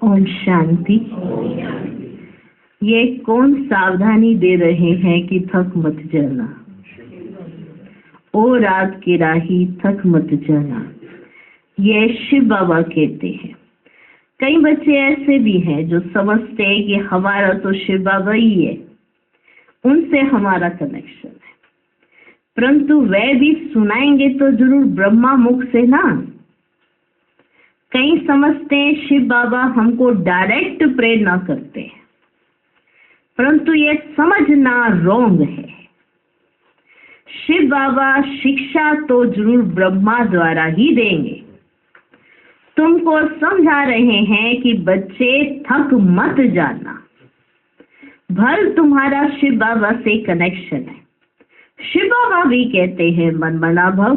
ओम शांति। ये कौन सावधानी दे रहे हैं कि थक मत जाना, ओ रात की राही थक मत जाना, ये शिव बाबा कहते हैं। कई बच्चे ऐसे भी हैं जो समझते हैं कि हमारा तो शिव बाबा ही है, उनसे हमारा कनेक्शन है, परंतु वह भी सुनाएंगे तो जरूर ब्रह्मा मुख से ना। कई समझते हैं शिव बाबा हमको डायरेक्ट प्रेरणा करते हैं, परंतु ये समझना रॉन्ग है। शिव बाबा शिक्षा तो जरूर ब्रह्मा द्वारा ही देंगे। तुमको समझा रहे हैं कि बच्चे थक मत जाना, भल तुम्हारा शिव बाबा से कनेक्शन है। शिव बाबा भी कहते हैं मन मना भव,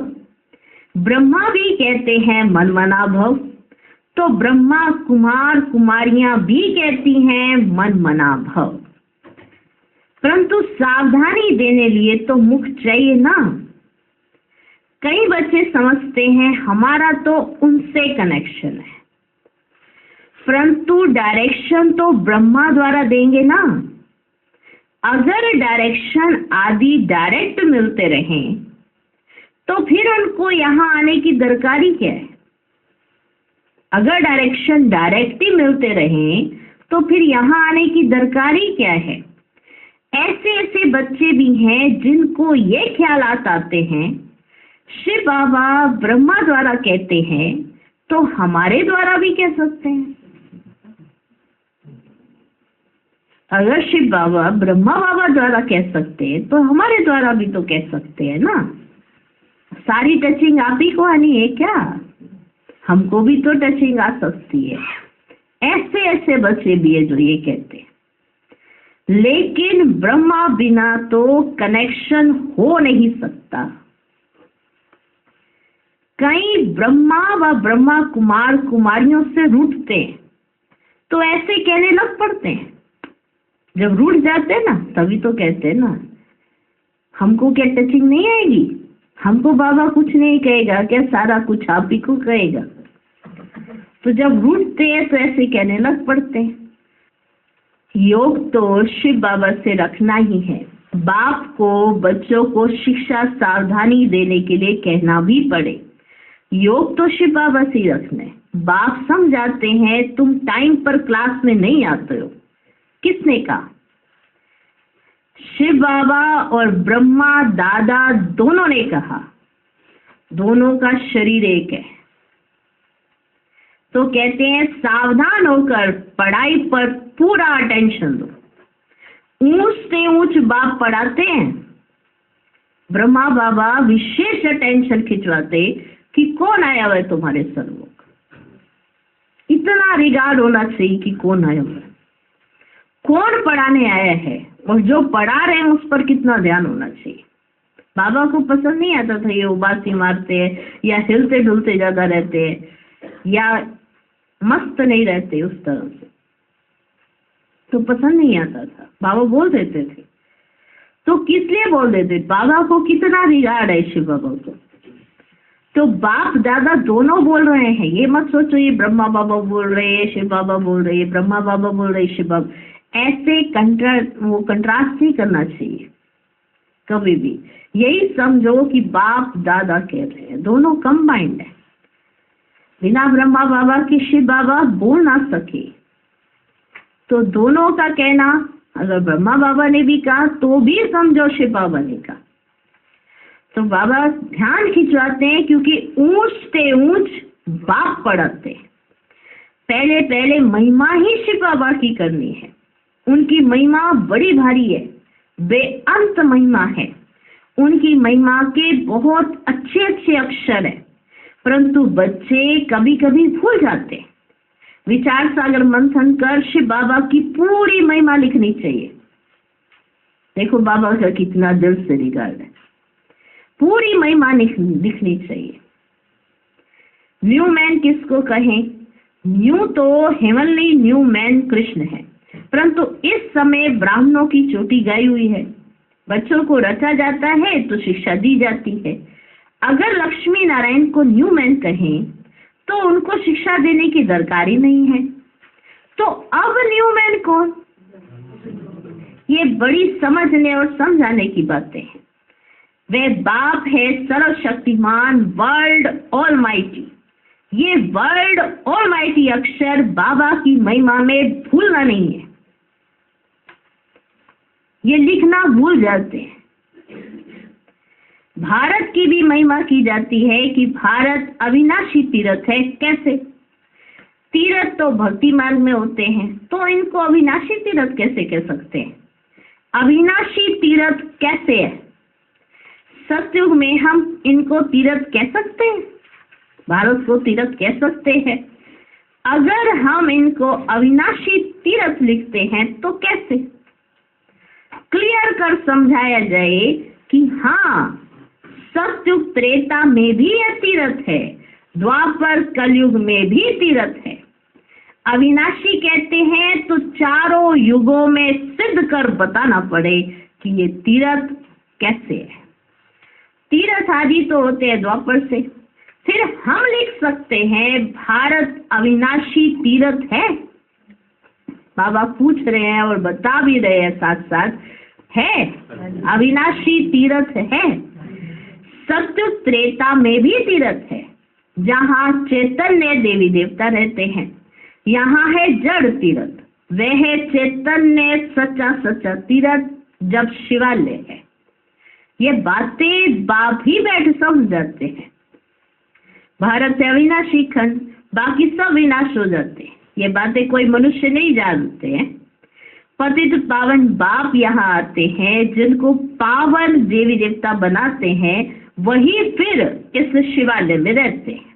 ब्रह्मा भी कहते हैं मन मना भव, तो ब्रह्मा कुमार कुमारियां भी कहती हैं मन मना भव, परंतु सावधानी देने लिए तो मुख चाहिए ना। कई बच्चे समझते हैं हमारा तो उनसे कनेक्शन है, परंतु डायरेक्शन तो ब्रह्मा द्वारा देंगे ना। अगर डायरेक्शन आदि डायरेक्ट मिलते रहें तो फिर उनको यहाँ आने की दरकारी क्या है। अगर डायरेक्शन डायरेक्ट ही मिलते रहें तो फिर यहाँ आने की दरकारी क्या है। ऐसे ऐसे बच्चे भी हैं जिनको ये ख्यालात आते हैं शिव बाबा ब्रह्मा द्वारा कहते हैं तो हमारे द्वारा भी कह सकते हैं। अगर शिव बाबा ब्रह्मा बाबा द्वारा कह सकते हैं तो हमारे द्वारा भी तो कह सकते हैं ना। सारी टचिंग आप ही को आनी है क्या? हमको भी तो टचिंग आ सकती है। ऐसे ऐसे बच्चे भी है जो ये कहते हैं, लेकिन ब्रह्मा बिना तो कनेक्शन हो नहीं सकता। कई ब्रह्मा व ब्रह्मा कुमार कुमारियों से रूठते हैं तो ऐसे कहने लग पड़ते हैं। जब रूठ जाते हैं ना तभी तो कहते हैं ना हमको क्या टचिंग नहीं आएगी, हमको बाबा कुछ नहीं कहेगा क्या, सारा कुछ आप ही को कहेगा। तो जब रूठते हैं तो ऐसे कहने लग पड़ते हैं। योग तो शिव बाबा से रखना ही है। बाप को बच्चों को शिक्षा सावधानी देने के लिए कहना भी पड़े। योग तो शिव बाबा से ही रखना है। बाप समझाते हैं तुम टाइम पर क्लास में नहीं आते हो। किसने कहा? शिव बाबा और ब्रह्मा दादा दोनों ने कहा। दोनों का शरीर एक है। तो कहते हैं सावधान होकर पढ़ाई पर पूरा अटेंशन दो। ऊंच से ऊंच बाप पढ़ाते हैं, ब्रह्मा बाबा विशेष अटेंशन खिंचवाते कि कौन आया हुआ है तुम्हारे सर्वोग। इतना रिगार्ड होना चाहिए कि कौन आया हुआ है, कौन पढ़ाने आया है, और जो पढ़ा रहे हैं उस पर कितना ध्यान होना चाहिए। बाबा को पसंद नहीं आता था ये उबासी मारते हैं या हिलते डुलते ज्यादा रहते हैं या मस्त नहीं रहते उस तरह से, तो पसंद नहीं आता था। बाबा बोल देते थे तो किस लिए बोल देते? बाबा को कितना रिगार्ड है शिव बाबा को। तो बाप दादा दोनों बोल रहे हैं। ये मत सोचो ये ब्रह्मा बाबा बोल रहे हैं शिव बाबा बोल रहे हैं, ब्रह्मा बाबा बोल रहे हैं शिव बाबा। ऐसे कंट्रास्ट नहीं करना चाहिए कभी भी। यही समझो कि बाप दादा कह रहे हैं, दोनों कंबाइंड है। बिना ब्रह्मा बाबा के शिव बाबा बोल ना सके, तो दोनों का कहना, अगर ब्रह्मा बाबा ने भी कहा तो भी समझो शिव बाबा ने कहा। तो बाबा ध्यान खिंचवाते हैं क्योंकि ऊंच से ऊंच बाप पढ़ाते हैं। पहले पहले महिमा ही शिव बाबा की करनी है। उनकी महिमा बड़ी भारी है, बेअंत महिमा है। उनकी महिमा के बहुत अच्छे अच्छे अक्षर है, परंतु बच्चे कभी कभी भूल जाते हैं। विचार सागर मंथन कर शिव बाबा की पूरी महिमा लिखनी चाहिए। देखो बाबा का कितना दिल से रिगार्ड है। पूरी महिमा लिखनी चाहिए। न्यू मैन किसको कहें? न्यू तो हेवनली न्यू मैन कृष्ण है, परंतु इस समय ब्राह्मणों की चोटी गाई हुई है। बच्चों को रचा जाता है तो शिक्षा दी जाती है। अगर लक्ष्मी नारायण को न्यू मैन कहें तो उनको शिक्षा देने की दरकार ही नहीं है। तो अब न्यूमैन कौन? ये बड़ी समझने और समझाने की बातें हैं। वे बाप है सर्वशक्तिमान, वर्ल्ड ऑलमाइटी। ये वर्ल्ड ऑलमाइटी अक्षर बाबा की महिमा में भूलना नहीं है, ये लिखना भूल जाते हैं। भारत की भी महिमा की जाती है कि भारत अविनाशी तीर्थ है। कैसे? तीर्थ तो भक्ति मार्ग में होते हैं, तो इनको अविनाशी तीर्थ कैसे कह सकते हैं? अविनाशी तीर्थ कैसे है? सतयुग में हम इनको तीर्थ कह सकते हैं, भारत को तीर्थ कह सकते हैं। अगर हम इनको अविनाशी तीर्थ लिखते हैं तो कैसे? क्लियर कर समझाया जाए कि हाँ, सतयुग त्रेता में भी यह तीर्थ है, द्वापर कलयुग में भी तीर्थ है। अविनाशी कहते हैं तो चारों युगों में सिद्ध कर बताना पड़े कि ये तीर्थ कैसे है। तीर्थ आदि तो होते हैं द्वापर से, फिर हम लिख सकते हैं भारत अविनाशी तीर्थ है। बाबा पूछ रहे हैं और बता भी रहे हैं साथ साथ, है अविनाशी तीर्थ है। सतयुग त्रेता में भी तीर्थ है, जहाँ चैतन्य देवी देवता रहते हैं। यहाँ है जड़ तीर्थ, वह है चैतन्य सच्चा सच्चा तीर्थ जब शिवालय है। ये बातें बाप ही बैठ समझ जाते हैं। भारत से अविनाशी खंड, बाकी सब विनाश हो जाते हैं। ये बातें कोई मनुष्य नहीं जानते हैं। पतित पावन बाप यहाँ आते हैं, जिनको पावन देवी देवता बनाते हैं, वही फिर इस शिवालय में रहते हैं।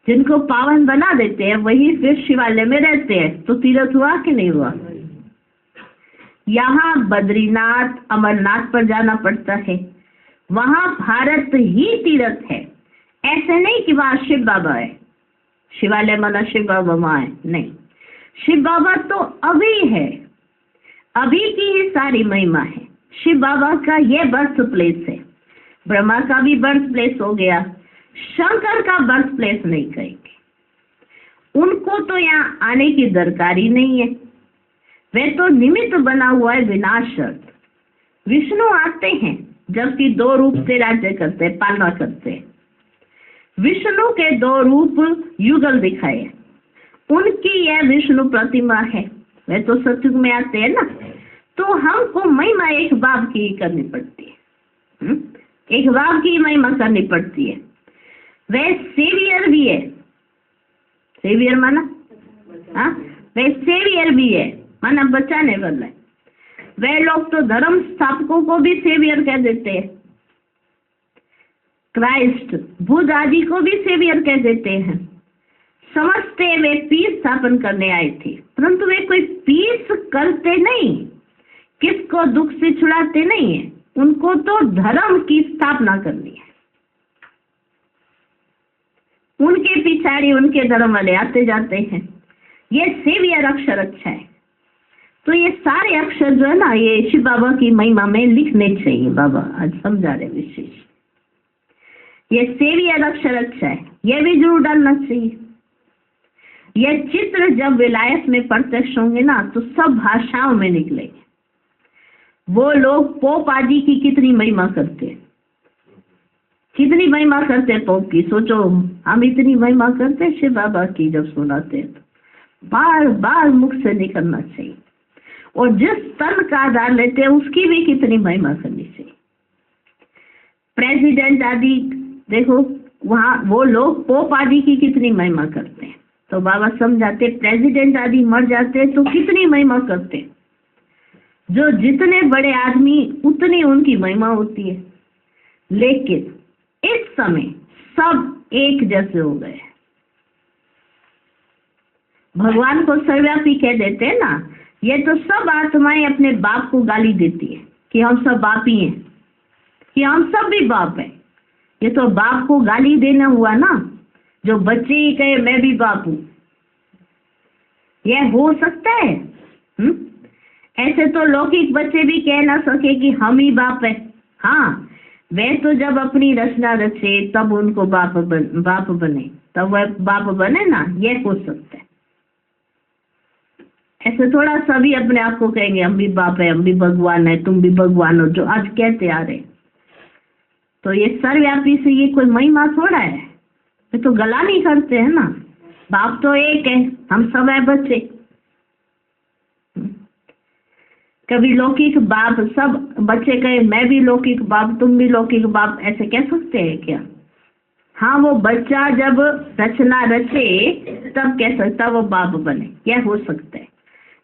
जिनको पावन बना देते हैं वही फिर शिवालय में रहते हैं। तो तीर्थ हुआ कि नहीं हुआ? यहाँ बद्रीनाथ अमरनाथ पर जाना पड़ता है, वहां भारत ही तीर्थ है। ऐसे नहीं कि वहां शिव बाबा है, शिवालय माना शिव बाबा वहां है, नहीं। शिव बाबा तो अभी है, अभी की ही सारी महिमा है। शिव बाबा का ये बर्थ प्लेस है। ब्रह्मा का भी बर्थ प्लेस हो गया, शंकर का बर्थ प्लेस नहीं कहेंगे। उनको तो यहाँ आने की दरकार ही नहीं है, वे तो निमित्त बना हुआ है विनाशर्थ। विष्णु आते हैं जबकि दो रूप से राज्य करते हैं, पालना करते हैं। विष्णु के दो रूप युगल दिखाए, उनकी यह विष्णु प्रतिमा है। वे तो सतयुग में आते हैं ना, तो हमको महिमा एक बाप की ही करनी पड़ती है, एक बाप की महिमा करनी पड़ती है। वे सेवियर भी है, सेवियर माना हाँ, वे सेवियर भी है माना बचाने वाला है। वे लोग तो धर्म स्थापकों को भी सेवियर कह देते हैं, क्राइस्ट बुद्ध आदि को भी सेवियर कह देते हैं। समझते वे पीस स्थापन करने आए थे, परंतु वे कोई पीस करते नहीं, किसको दुख से छुड़ाते नहीं है। उनको तो धर्म की स्थापना करनी है। उनके पिछाड़ी उनके धर्म वाले आते जाते हैं। ये सेवियर अक्षर अच्छा है। तो ये सारे अक्षर जो है ना, ये शिव बाबा की महिमा में लिखने चाहिए। बाबा आज समझा रहे विशेष, ये सेवियर अक्षर अच्छा है, ये भी जरूर डालना चाहिए। ये चित्र जब विलायत में प्रत्यक्ष होंगे ना, तो सब भाषाओं में निकलेंगे। वो लोग पोप आदि की कितनी महिमा करते हैं, कितनी महिमा करते हैं पोप की। सोचो हम इतनी महिमा करते हैं शिव बाबा की, जब सुनाते हैं तो बार बार मुख से निकलना चाहिए। और जिस तन का आधार लेते हैं उसकी भी कितनी महिमा करनी चाहिए। प्रेसिडेंट आदि देखो, वहाँ वो लोग पोप आदि की कितनी महिमा करते हैं। तो बाबा समझाते, प्रेसिडेंट आदि मर जाते हैं तो कितनी महिमा करते हैं। जो जितने बड़े आदमी उतनी उनकी महिमा होती है। लेकिन इस समय सब एक जैसे हो गए। भगवान को सर्वव्यापी कह देते हैं ना, ये तो सब आत्माएं अपने बाप को गाली देती है कि हम सब बाप ही हैं, कि हम सब भी बाप हैं। ये तो बाप को गाली देना हुआ ना, जो बच्चे ही कहे मैं भी बाप हूं। यह हो सकता है? ऐसे तो लौकिक बच्चे भी कह ना सके कि हम ही बाप है। हाँ, वे तो जब अपनी रचना रचे तब उनको बाप बने, तब वह बाप बने ना, यह हो सकता है। ऐसे थोड़ा सभी अपने आप को कहेंगे हम भी बाप है, हम भी भगवान है, तुम भी भगवान हो, जो आज कहते आ रहे। तो ये सर्वव्यापी से ये कोई महिमा थोड़ा है, ये तो गला नहीं करते हैं ना। बाप तो एक है, हम सब है बच्चे। कभी लौकिक बाप, सब बच्चे कहे मैं भी लौकिक बाप, तुम भी लौकिक बाप, ऐसे कह सकते हैं क्या? हाँ, वो बच्चा जब रचना रचे तब कह सकता वो बाप बने, क्या हो सकता है।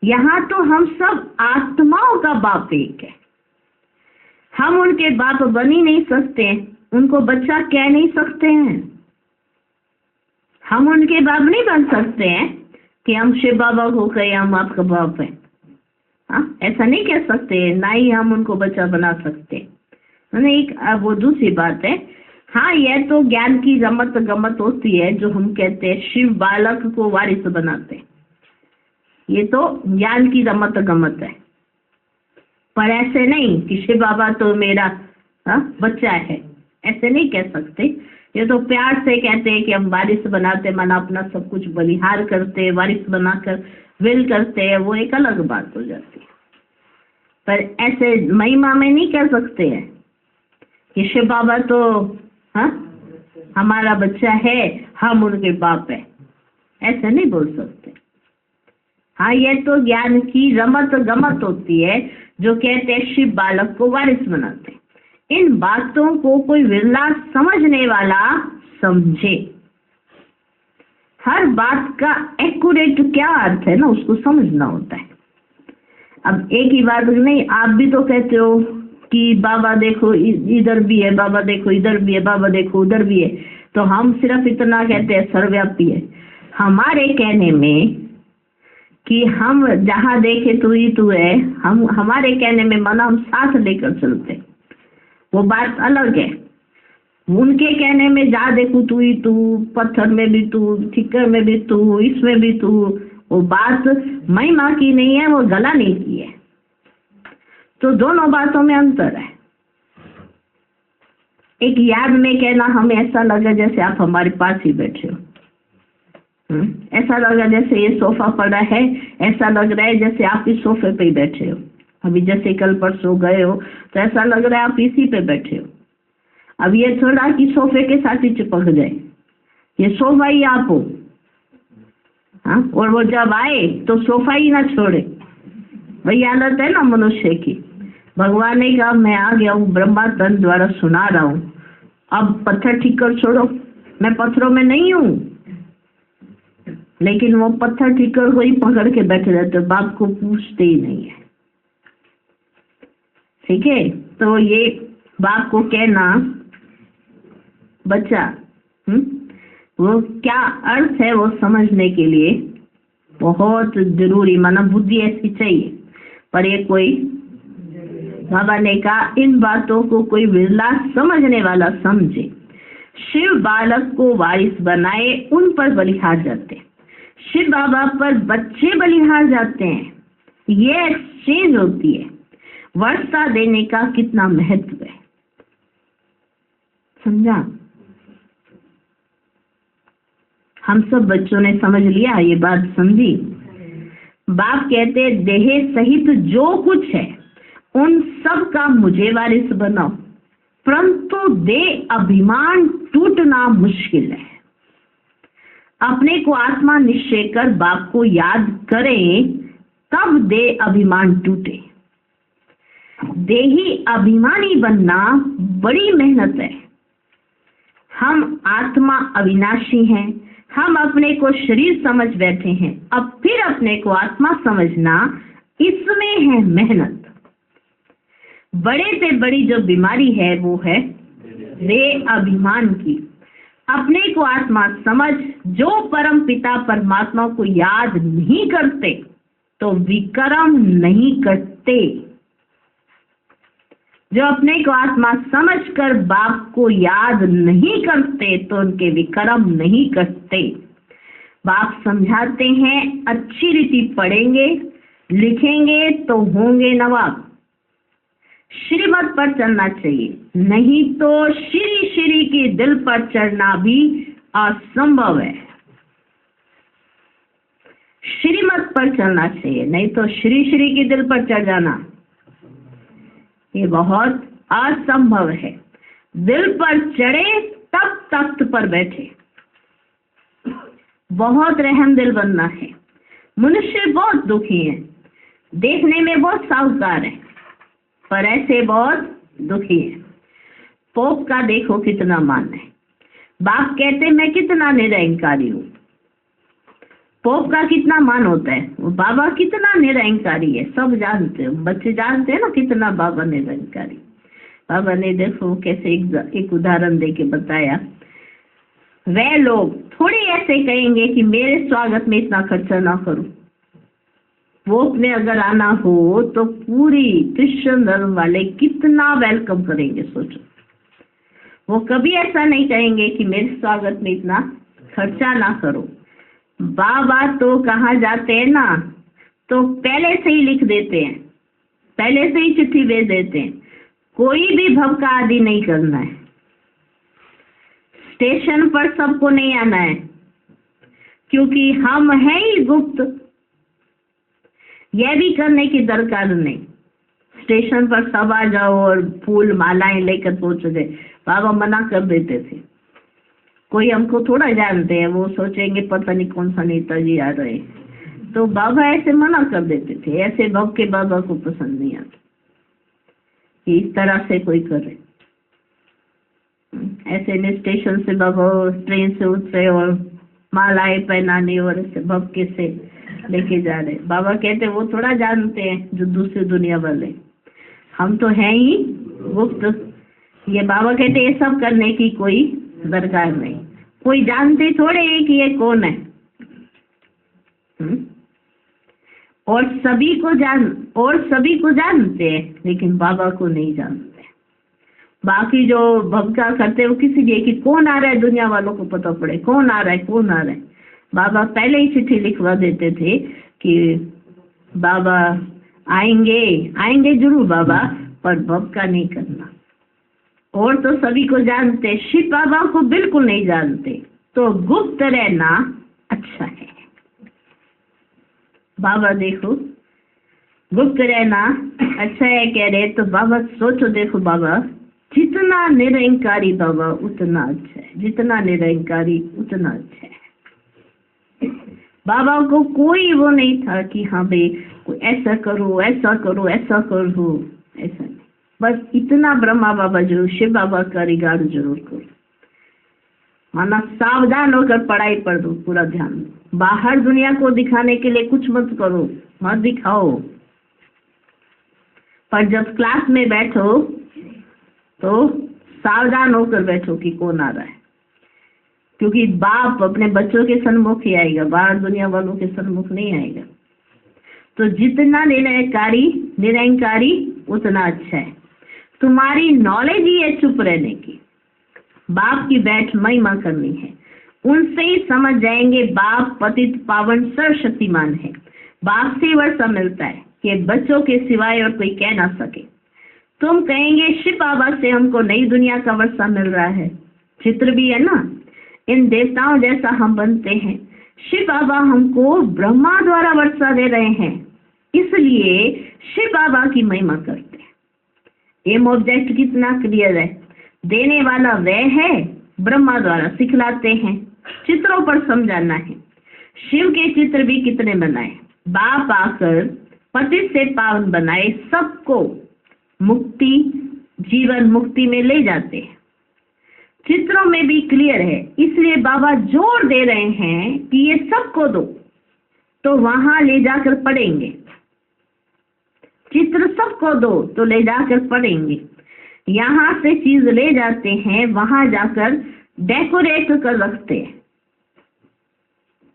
यहाँ तो हम सब आत्माओं का बाप एक है, हम उनके बाप बन ही नहीं सकते, उनको बच्चा कह नहीं सकते हैं, हम उनके बाप नहीं बन सकते हैं कि हम शिव बाबा को कहे हम आपका बाप है। हाँ, ऐसा नहीं कह सकते, ना ही हम उनको बच्चा बना सकते। एक वो दूसरी बात है। हाँ, यह तो ज्ञान की रमत गमत होती है, जो हम कहते हैं शिव बालक को वारिस बनाते हैं, ये तो ज्ञान की रमत गमत है। पर ऐसे नहीं कि शिव बाबा तो मेरा बच्चा है, ऐसे नहीं कह सकते। ये तो प्यार से कहते हैं कि हम वारिस बनाते, माना अपना सब कुछ बलिहार करते, वारिस बनाकर विल करते हैं, वो एक अलग बात हो जाती है। पर ऐसे महिमा में नहीं कह सकते हैं कि शिव बाबा तो हमारा बच्चा है, हम उनके बाप है, ऐसे नहीं बोल सकते। हाँ, ये तो ज्ञान की रमत गमत होती है, जो कहते हैं शिव बालक को वारिस बनाते। इन बातों को कोई विरला समझने वाला समझे। हर बात का एक्यूरेट क्या अर्थ है ना, उसको समझना होता है। अब एक ही बात नहीं, आप भी तो कहते हो कि बाबा देखो इधर भी है, बाबा देखो इधर भी है, बाबा देखो उधर भी है। तो हम सिर्फ इतना कहते हैं सर्वव्यापी है। हमारे कहने में कि हम जहाँ देखे तू ही तू है, हमारे कहने में माना हम साथ लेकर चलते, वो बात अलग है। उनके कहने में जहाँ देखू तू ही तू, पत्थर में भी तू, ठिक्कर में भी तू, इसमें भी तू, वो बात महिमा की नहीं है, वो गला नहीं की है। तो दोनों बातों में अंतर है। एक याद में कहना हमें ऐसा लगा जैसे आप हमारे पास ही बैठे हो, ऐसा लगा जैसे ये सोफा पड़ा है, ऐसा लग रहा है जैसे आप इस सोफे पे ही बैठे हो। अभी जैसे कल परसों गए हो तो ऐसा लग रहा है आप इसी पे बैठे हो। अब ये थोड़ा कि सोफे के साथ ही चिपक जाए, ये सोफा ही आप हो। हाँ, और वो जब आए तो सोफा ही ना छोड़े, वही हालत है ना मनुष्य की। भगवान ने कहा मैं आ गया हूँ, ब्रह्मा तन द्वारा सुना रहा हूँ, अब पत्थर ठीक कर छोड़ो। मैं पत्थरों में नहीं हूँ, लेकिन वो पत्थर ठीक कर को ही पकड़ के बैठे रहते, बाप को पूछते ही नहीं है। ठीक है, तो ये बाप को कहना बच्चा, वो क्या अर्थ है वो समझने के लिए बहुत जरूरी, माना बुद्धि ऐसी चाहिए। पर ये कोई, बाबा ने कहा इन बातों को कोई विरला समझने वाला समझे। शिव बालक को वारिस बनाए, उन पर बलिहार जाते। शिव बाबा पर बच्चे बलिहार जाते हैं। ये एक्सचेंज होती है। वर्षा देने का कितना महत्व है, समझा? हम सब बच्चों ने समझ लिया, ये बात समझी। बाप कहते देह सहित जो कुछ है उन सब का मुझे वारिस बनाओ, परंतु देह अभिमान टूटना मुश्किल है। अपने को आत्मा निश्चय कर बाप को याद करें, तब देह अभिमान टूटे। देही अभिमानी बनना बड़ी मेहनत है। हम आत्मा अविनाशी हैं, हम अपने को शरीर समझ बैठे हैं, अब फिर अपने को आत्मा समझना, इसमें है मेहनत। बड़े से बड़ी जो बीमारी है वो है देह अभिमान की। अपने को आत्मा समझ, जो परम पिता परमात्मा को याद नहीं करते तो विक्रम नहीं करते। जो अपने को आत्मा समझकर बाप को याद नहीं करते तो उनके विक्रम नहीं करते। बाप समझाते हैं, अच्छी रीति पढ़ेंगे लिखेंगे तो होंगे नवाब। श्रीमत पर चलना चाहिए, नहीं तो श्री श्री के दिल पर चढ़ना भी असंभव है। श्रीमत पर चलना चाहिए, नहीं तो श्री श्री के दिल पर चढ़ जाना ये बहुत असंभव है। दिल पर चढ़े तब तख्त पर बैठे। बहुत रहम दिल बनना है। मनुष्य बहुत दुखी है, देखने में बहुत साहूकार है, पर ऐसे बहुत दुखी है। पोप का देखो कितना मान है। बाप कहते मैं कितना निरंकारी हूँ। पोप का कितना मान होता है, वो बाबा कितना निरंकारी है, सब जानते हो, बच्चे जानते हैं ना कितना बाबा निरंकारी। बाबा ने देखो कैसे एक उदाहरण देके बताया। वे लोग थोड़ी ऐसे कहेंगे कि मेरे स्वागत में इतना खर्चा ना करो। पोप ने अगर आना हो तो पूरी क्रिश्चियन धर्म वाले कितना वेलकम करेंगे, सोचो। वो कभी ऐसा नहीं कहेंगे कि मेरे स्वागत में इतना खर्चा ना करो। बाबा तो कहाँ जाते हैं ना, तो पहले से ही लिख देते हैं, पहले से ही चिट्ठी भेज देते हैं, कोई भी भव का आदि नहीं करना है, स्टेशन पर सबको नहीं आना है, क्योंकि हम हैं ही गुप्त। यह भी करने की दरकार नहीं, स्टेशन पर सब आ जाओ और फूल मालाएं लेकर पहुंच गए। बाबा मना कर देते थे। कोई हमको थोड़ा जानते हैं, वो सोचेंगे पता नहीं कौन सा नेताजी आ रहे, तो बाबा ऐसे मना कर देते थे। ऐसे भव के बाबा को पसंद नहीं आता कि इस तरह से कोई करे। ऐसे ने स्टेशन से बाबा ट्रेन से उतरे और मालाएं पहनाने और ऐसे भव के से लेके जा रहे। बाबा कहते वो थोड़ा जानते हैं जो दूसरी दुनिया वाले, हम तो हैं ही गुप्त। ये बाबा कहते ये सब करने की कोई दरकार नहीं, कोई जानते थोड़े है कि ये कौन है। और सभी को जानते हैं, लेकिन बाबा को नहीं जानते। बाकी जो भक्ता करते हैं वो किसी लिए कि कौन आ रहा है, दुनिया वालों को पता पड़े कौन आ रहा है, कौन आ रहा है। बाबा पहले ही चिट्ठी लिखवा देते थे कि बाबा आएंगे जरूर बाबा, पर भव का नहीं करना। और तो सभी को जानते, शिव बाबा को बिल्कुल नहीं जानते, तो गुप्त रहना अच्छा है। बाबा देखो गुप्त रहना अच्छा है कह रहे, तो बाबा सोचो, देखो बाबा जितना निरंकारी बाबा उतना अच्छा है, जितना निरंकारी उतना अच्छा है। बाबा को कोई वो नहीं था कि हाँ भाई ऐसा करो ऐसा करो ऐसा करो, ऐसा नहीं। बस इतना ब्रह्मा बाबा जरूर, शिव बाबा का रिगार्ड जरूर करो। माना सावधान होकर पढ़ाई पर दो पूरा ध्यान दो। बाहर दुनिया को दिखाने के लिए कुछ मत करो, मत दिखाओ, पर जब क्लास में बैठो तो सावधान होकर बैठो कि कौन आ रहा है, क्योंकि बाप अपने बच्चों के सन्मुख ही आएगा, बाहर दुनिया वालों के सन्मुख नहीं आएगा। तो जितना निरंकारी उतना अच्छा है। तुम्हारी नॉलेज ही है चुप रहने की, बाप की बैठ महिमा करनी है। उनसे ही समझ जाएंगे बाप पतित पावन सर्वशक्तिमान है। बाप से वर्षा मिलता है कि बच्चों के सिवाय और कोई कह ना सके। तुम कहेंगे शिव बाबा से हमको नई दुनिया का वर्षा मिल रहा है, चित्र भी है ना, इन देवताओं जैसा हम बनते हैं। शिव बाबा हमको ब्रह्मा द्वारा वर्षा दे रहे हैं, इसलिए शिव बाबा की महिमा करते हैं। एम ऑब्जेक्ट कितना क्लियर है, देने वाला वह है, ब्रह्मा द्वारा सिखलाते हैं, चित्रों पर समझाना है। शिव के चित्र भी कितने बनाए, बाप आकर पति से पावन बनाए, सबको मुक्ति जीवन मुक्ति में ले जाते हैं। चित्रों में भी क्लियर है, इसलिए बाबा जोर दे रहे हैं कि ये सबको दो, तो वहां ले जाकर पढ़ेंगे। चित्र सबको दो तो ले जाकर पढ़ेंगे। यहाँ से चीज ले जाते हैं, वहां जाकर डेकोरेट कर रखते हैं।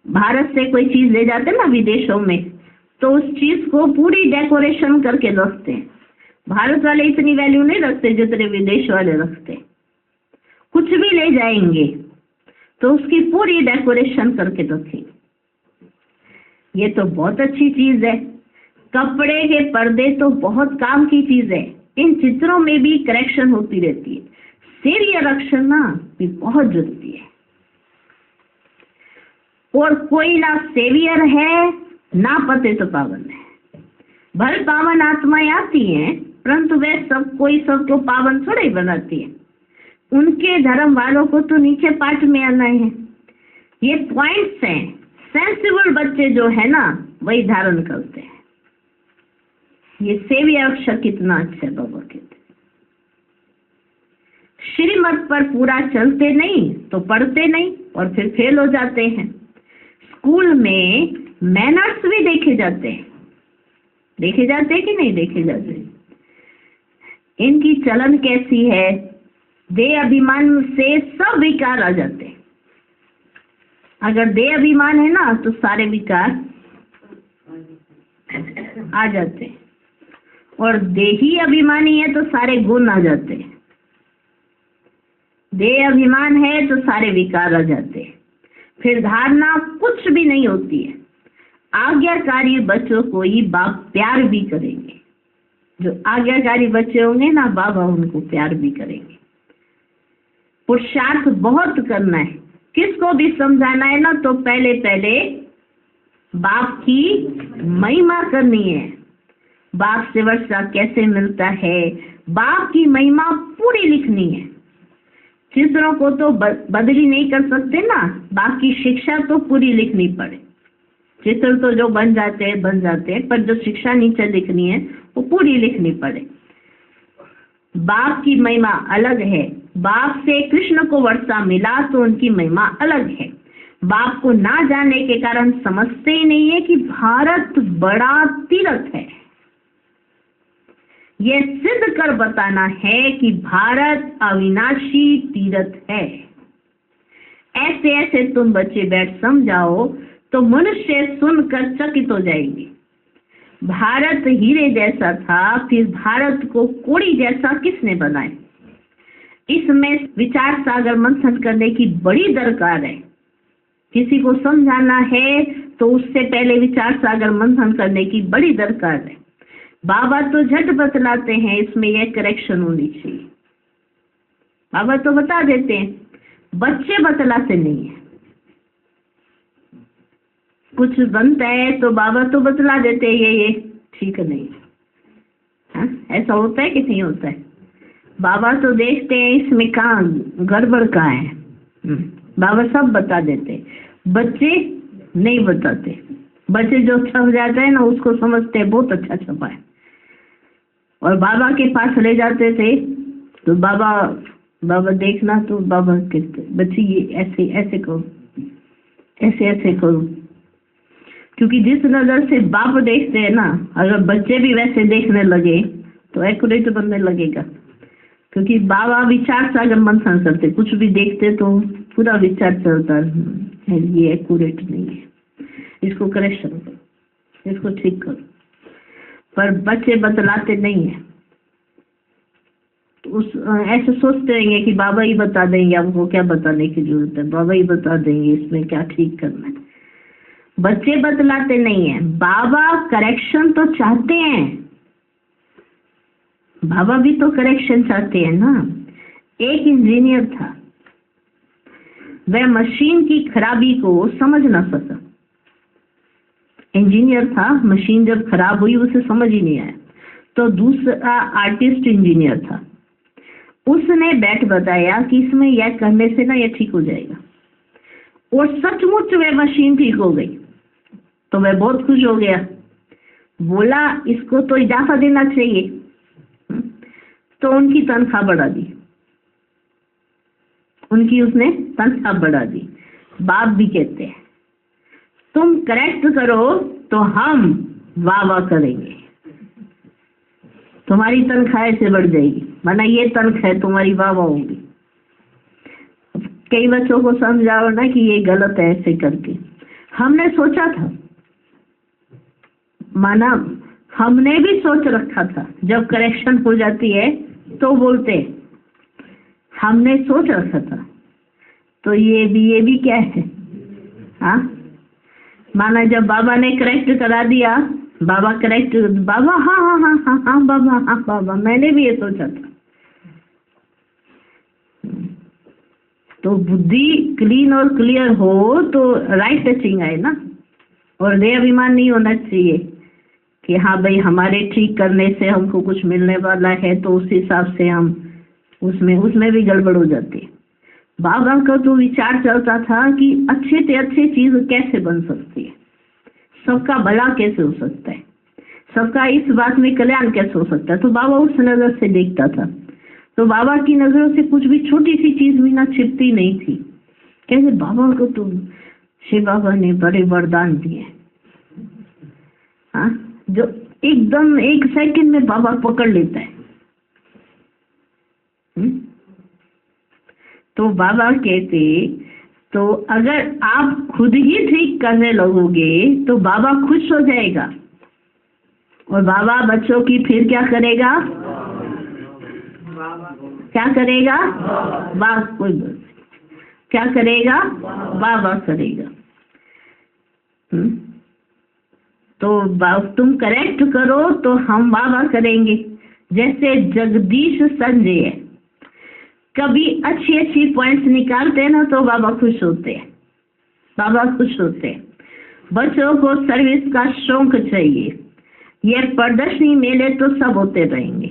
भारत से कोई चीज ले जाते हैं ना विदेशों में, तो उस चीज को पूरी डेकोरेशन करके रखते हैं। भारत वाले इतनी वैल्यू नहीं रखते जितने विदेश वाले रखते। कुछ भी ले जाएंगे तो उसकी पूरी डेकोरेशन करके रखेंगे। ये तो बहुत अच्छी चीज है। कपड़े के पर्दे तो बहुत काम की चीज है, इन चित्रों में भी करेक्शन होती रहती है। सीरियल रखना भी बहुत जरूरी है। और कोई ना सेवियर है ना पते तो पावन है। भर पावन आत्माएं आती हैं, परंतु वे सब कोई सबको पावन थोड़ा ही बनाती है। उनके धर्म वालों को तो नीचे पाठ में आना है। ये पॉइंट्स हैं। सेंसिबल बच्चे जो है ना वही धारण करते हैं। ये सेवी अक्षर कितना अच्छा बाबा कहते। श्रीमत पर पूरा चलते नहीं तो पढ़ते नहीं और फिर फेल हो जाते हैं। स्कूल में मैनर्स भी देखे जाते हैं। देखे जाते हैं कि नहीं देखे जाते? इनकी चलन कैसी है? देह अभिमान से सब विकार आ जाते हैं। अगर देह अभिमान है ना तो सारे विकार आ जाते हैं, और देही अभिमानी है तो सारे गुण आ जाते हैं। देह अभिमान है तो सारे विकार आ जाते हैं। फिर धारणा कुछ भी नहीं होती है। आज्ञाकारी बच्चों को ही बाप प्यार भी करेंगे। जो आज्ञाकारी बच्चे होंगे ना बाबा उनको प्यार भी करेंगे। पुरुषार्थ बहुत करना है। किसको भी समझाना है ना तो पहले पहले बाप की महिमा करनी है। बाप से वर्षा कैसे मिलता है, बाप की महिमा पूरी लिखनी है। चित्रों को तो बदली नहीं कर सकते ना, बाकी शिक्षा तो पूरी लिखनी पड़े। चित्र तो जो बन जाते हैं, पर जो शिक्षा नीचे लिखनी है वो पूरी लिखनी पड़े। बाप की महिमा अलग है। बाप से कृष्ण को वर्षा मिला तो उनकी महिमा अलग है। बाप को ना जानने के कारण समझते ही नहीं है कि भारत बड़ा तीर्थ है। यह सिद्ध कर बताना है कि भारत अविनाशी तीर्थ है। ऐसे ऐसे तुम बच्चे बैठ समझाओ तो मनुष्य सुनकर चकित हो जाएंगे। भारत हीरे जैसा था, फिर भारत को कोड़ी जैसा किसने बनाया? इसमें विचार सागर मंथन करने की बड़ी दरकार है। किसी को समझाना है तो उससे पहले विचार सागर मंथन करने की बड़ी दरकार है। बाबा तो झट बतलाते हैं, इसमें यह करेक्शन होनी चाहिए। बाबा तो बता देते हैं, बच्चे बतलाते नहीं है। कुछ बनता है तो बाबा तो बतला देते हैं ये ठीक नहीं। हाँ, ऐसा होता है कि नहीं होता है? बाबा तो देखते हैं इसमें कहाँ गड़बड़ कहाँ है। बाबा सब बता देते, बच्चे नहीं बताते। बच्चे जो छप जाते हैं ना उसको समझते हैं बहुत अच्छा छपा है, और बाबा के पास ले जाते थे तो बाबा देखना तो बाबा कहते बच्चे ये ऐसे ऐसे करो, ऐसे ऐसे करो। क्योंकि जिस नजर से बाप देखते हैं ना, अगर बच्चे भी वैसे देखने लगे तो एक्यूरेट बनने लगेगा। क्योंकि बाबा विचार सागर मंथन करते, कुछ भी देखते तो पूरा विचार चलता है ये एक्यूरेट नहीं है, इसको करेक्शन करो, इसको ठीक करो। पर बच्चे बतलाते नहीं है। तो ऐसे सोचते रहेंगे कि बाबा ही बता देंगे, आपको क्या बताने की जरूरत है, बाबा ही बता देंगे इसमें क्या ठीक करना है। बच्चे बतलाते नहीं है। बाबा करेक्शन तो चाहते हैं, बाबा भी तो करेक्शन चाहते हैं ना। एक इंजीनियर था, वह मशीन की खराबी को समझ ना सका। इंजीनियर था, मशीन जब खराब हुई उसे समझ ही नहीं आया। तो दूसरा आर्टिस्ट इंजीनियर था, उसने बैठ बताया कि इसमें यह करने से ना यह ठीक हो जाएगा, और सचमुच वह मशीन ठीक हो गई। तो वह बहुत खुश हो गया, बोला इसको तो इजाफा देना चाहिए। तो उनकी तनख्वाह बढ़ा दी, उसने तनख्वाह बढ़ा दी। बाप भी कहते हैं तुम करेक्ट करो तो हम वाह वाह करेंगे, तुम्हारी तनख्वाह से बढ़ जाएगी, वरना ये तनख्वाह तुम्हारी वाह वाह होगी। कई बच्चों को समझाओ ना कि ये गलत है ऐसे करके। हमने सोचा था, माना हमने भी सोच रखा था, जब करेक्शन हो जाती है तो बोलते हमने सोच रखा था। तो ये भी क्या है? हाँ, माना जब बाबा ने करेक्ट करा दिया, बाबा हाँ बाबा मैंने भी ये सोचा था। तो बुद्धि क्लीन और क्लियर हो तो राइट टचिंग आए ना, और देहाभिमान नहीं होना चाहिए कि हाँ भाई हमारे ठीक करने से हमको कुछ मिलने वाला है तो उस हिसाब से हम उसमें भी गड़बड़ हो जाती है। बाबा का तो विचार चलता था कि अच्छे से अच्छी चीज कैसे बन सकती है, सबका भला कैसे हो सकता है, सबका इस बात में कल्याण कैसे हो सकता है। तो बाबा उस नजर से देखता था। तो बाबा की नजरों से कुछ भी छोटी सी चीज भी ना छिपती नहीं थी। कैसे बाबा को तो शिव बाबा ने बड़े वरदान दिए, हाँ, जो एकदम 1 सेकंड में बाबा पकड़ लेता है। तो बाबा कहते तो अगर आप खुद ही ठीक करने लगोगे तो बाबा खुश हो जाएगा, और बाबा बच्चों की फिर क्या करेगा, क्या करेगा, क्या करेगा, बाबा करेगा। तो तुम करेक्ट करो तो हम बाबा करेंगे। जैसे जगदीश संजय कभी अच्छी अच्छी पॉइंट्स निकालते हैं ना तो बाबा खुश होते हैं, बाबा खुश होते हैं। बच्चों को सर्विस का शौक चाहिए। ये प्रदर्शनी मेले तो सब होते रहेंगे,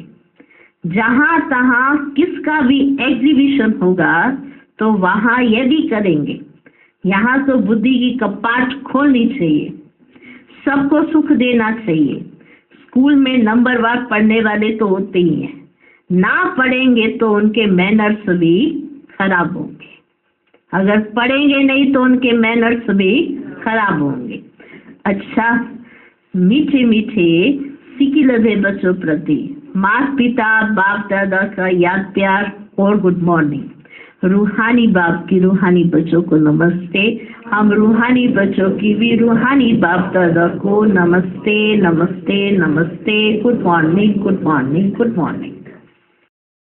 जहां तहां किसका भी एग्जीबिशन होगा तो वहां ये भी करेंगे। यहाँ तो बुद्धि की कपाट खोलनी चाहिए, सबको सुख देना चाहिए। स्कूल में नंबरवार पढ़ने वाले तो होते ही हैं, ना पढ़ेंगे तो उनके मैनर्स भी खराब होंगे। अगर पढ़ेंगे नहीं तो उनके मैनर्स भी खराब होंगे। अच्छा, मीठे मीठे सीखी लगे बच्चों प्रति माता पिता बाप दादा का याद प्यार और गुड मॉर्निंग। रूहानी बाप की रूहानी बच्चों को नमस्ते। हम रूहानी बच्चों की भी रूहानी बाप दादा को नमस्ते नमस्ते नमस्ते। Good morning, good morning, good morning.